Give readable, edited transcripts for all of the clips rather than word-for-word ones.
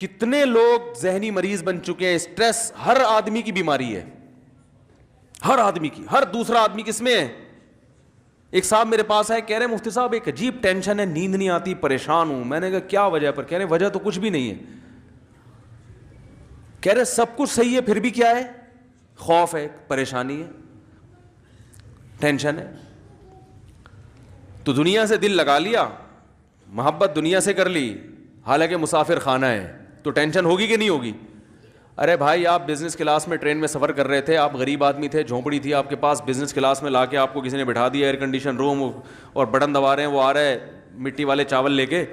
کتنے لوگ ذہنی مریض بن چکے ہیں. اسٹریس ہر آدمی کی بیماری ہے, ہر آدمی کی, ہر دوسرا آدمی کس میں ہے. ایک صاحب میرے پاس آئے, کہہ رہے مفتی صاحب ایک عجیب ٹینشن ہے, نیند نہیں آتی, پریشان ہوں. میں نے کہا کیا وجہ پر؟ کہہ رہے وجہ تو کچھ بھی نہیں ہے. کہہ رہے سب کچھ صحیح ہے پھر بھی کیا ہے؟ خوف ہے, پریشانی ہے, ٹینشن ہے. تو دنیا سے دل لگا لیا, محبت دنیا سے کر لی, حالانکہ مسافر خانہ ہے, تو ٹینشن ہوگی کہ نہیں ہوگی؟ ارے بھائی آپ بزنس کلاس میں ٹرین میں سفر کر رہے تھے, آپ غریب آدمی تھے, جھونپڑی تھی آپ کے پاس, بزنس کلاس میں لا کے آپ کو کسی نے بٹھا دیا, ایئر کنڈیشن روم, اور بٹن دبا رہے ہیں, وہ آ رہا ہے مٹی والے چاول لے کے,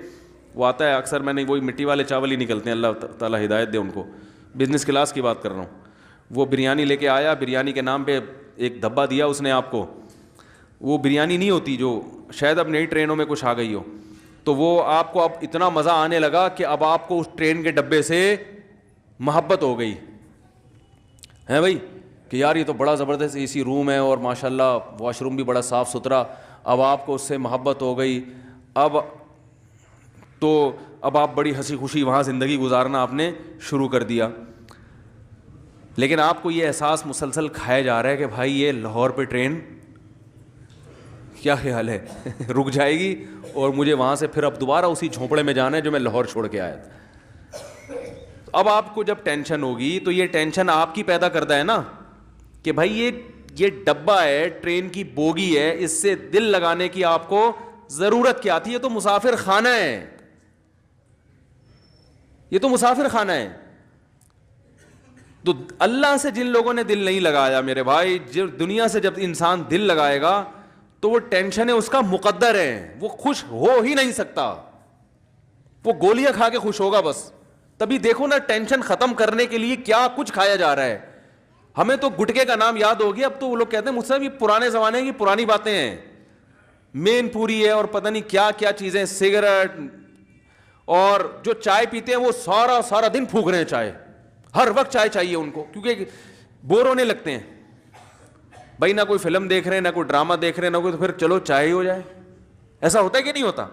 وہ آتا ہے اکثر, میں نے وہی مٹی والے چاول ہی نکلتے ہیں, اللہ تعالیٰ ہدایت دے ان کو, بزنس کلاس کی بات کر رہا ہوں. وہ بریانی لے کے آیا, بریانی کے نام پہ ایک دھبا دیا اس نے آپ کو, وہ بریانی نہیں ہوتی جو شاید اب نئی ٹرینوں میں کچھ آ گئی ہو, تو وہ آپ کو اب اتنا مزہ آنے لگا کہ اب آپ کو اس ٹرین کے ڈبے سے محبت ہو گئی ہے بھائی, کہ یار یہ تو بڑا زبردست اے سی روم ہے اور ماشاءاللہ واش روم بھی بڑا صاف ستھرا. اب آپ کو اس سے محبت ہو گئی, اب آپ بڑی ہنسی خوشی وہاں زندگی گزارنا آپ نے شروع کر دیا. لیکن آپ کو یہ احساس مسلسل کھایا جا رہا ہے کہ بھائی یہ لاہور پہ ٹرین کیا خیال ہے رک جائے گی, اور مجھے وہاں سے پھر اب دوبارہ اسی جھونپڑے میں جانا ہے جو میں لاہور چھوڑ کے آیا تھا. اب آپ کو جب ٹینشن ہوگی تو یہ ٹینشن آپ کی پیدا کرتا ہے نا, کہ بھائی یہ ڈبہ ہے, ٹرین کی بوگی ہے, اس سے دل لگانے کی آپ کو ضرورت کیا تھی؟ یہ تو مسافر خانہ ہے, یہ تو مسافر خانہ ہے. تو اللہ سے جن لوگوں نے دل نہیں لگایا میرے بھائی, دنیا سے جب انسان دل لگائے گا تو وہ ٹینشن ہے اس کا مقدر ہے, وہ خوش ہو ہی نہیں سکتا, وہ گولیاں کھا کے خوش ہوگا بس. تبھی دیکھو نا ٹینشن ختم کرنے کے لیے کیا کچھ کھایا جا رہا ہے. ہمیں تو گٹکے کا نام یاد ہو گیا, اب تو وہ لوگ کہتے ہیں مجھ سے یہ پرانے زمانے کی پرانی باتیں ہیں, مین پوری ہے اور پتہ نہیں کیا کیا چیزیں, سگریٹ, اور جو چائے پیتے ہیں وہ سارا دن پھونک رہے ہیں چائے, ہر وقت چائے چاہیے ان کو, کیونکہ بور ہونے لگتے ہیں بھائی, نہ کوئی فلم دیکھ رہے ہیں, نہ کوئی ڈرامہ دیکھ رہے ہیں, نہ کوئی, تو پھر چلو چائے ہی ہو جائے. ایسا ہوتا ہے کہ نہیں ہوتا؟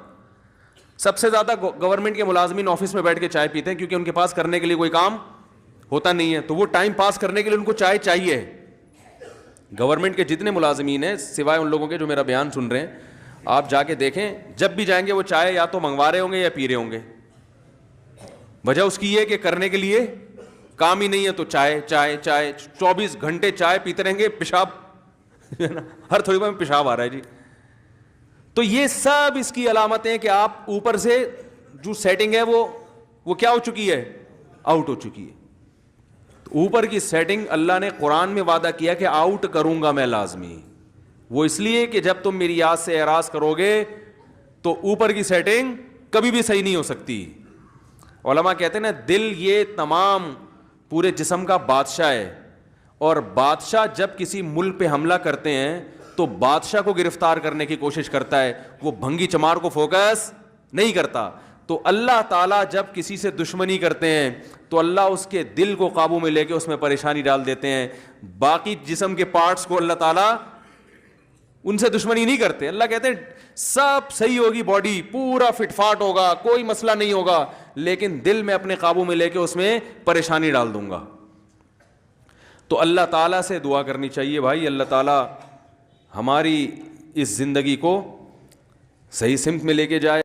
سب سے زیادہ گورنمنٹ کے ملازمین آفس میں بیٹھ کے چائے پیتے ہیں, کیونکہ ان کے پاس کرنے کے لیے کوئی کام ہوتا نہیں ہے, تو وہ ٹائم پاس کرنے کے لیے ان کو چائے چاہیے. گورنمنٹ کے جتنے ملازمین ہیں سوائے ان لوگوں کے جو میرا بیان سن رہے ہیں, آپ جا کے دیکھیں, جب بھی جائیں گے وہ چائے یا تو منگوا رہے ہوں گے یا پی رہے ہوں گے. وجہ اس کی یہ کہ کرنے کے لیے کام ہی نہیں ہے, تو چائے چائے چائے, 24 گھنٹے چائے پیتے رہیں گے, پیشاب ہر تھوڑی بار میں پیشاب آ رہا ہے جی. تو یہ سب اس کی علامتیں کہ آپ اوپر سے جو سیٹنگ ہے وہ کیا ہو چکی ہے؟ آؤٹ ہو چکی ہے. تو اوپر کی سیٹنگ اللہ نے قرآن میں وعدہ کیا کہ آؤٹ کروں گا میں لازمی. وہ اس لیے کہ جب تم میری یاد سے اعراض کرو گے تو اوپر کی سیٹنگ کبھی بھی صحیح نہیں ہو سکتی. علماء کہتے ہیں نا, دل یہ تمام پورے جسم کا بادشاہ ہے, اور بادشاہ جب کسی ملک پہ حملہ کرتے ہیں تو بادشاہ کو گرفتار کرنے کی کوشش کرتا ہے, وہ بھنگی چمار کو فوکس نہیں کرتا. تو اللہ تعالیٰ جب کسی سے دشمنی کرتے ہیں تو اللہ اس کے دل کو قابو میں لے کے اس میں پریشانی ڈال دیتے ہیں. باقی جسم کے پارٹس کو اللہ تعالیٰ ان سے دشمنی نہیں کرتے. اللہ کہتے ہیں سب صحیح ہوگی, باڈی پورا فٹ فاٹ ہوگا, کوئی مسئلہ نہیں ہوگا, لیکن دل میں اپنے قابو میں لے کے اس میں پریشانی ڈال دوں گا. تو اللہ تعالیٰ سے دعا کرنی چاہیے بھائی, اللہ تعالیٰ ہماری اس زندگی کو صحیح سمت میں لے کے جائے.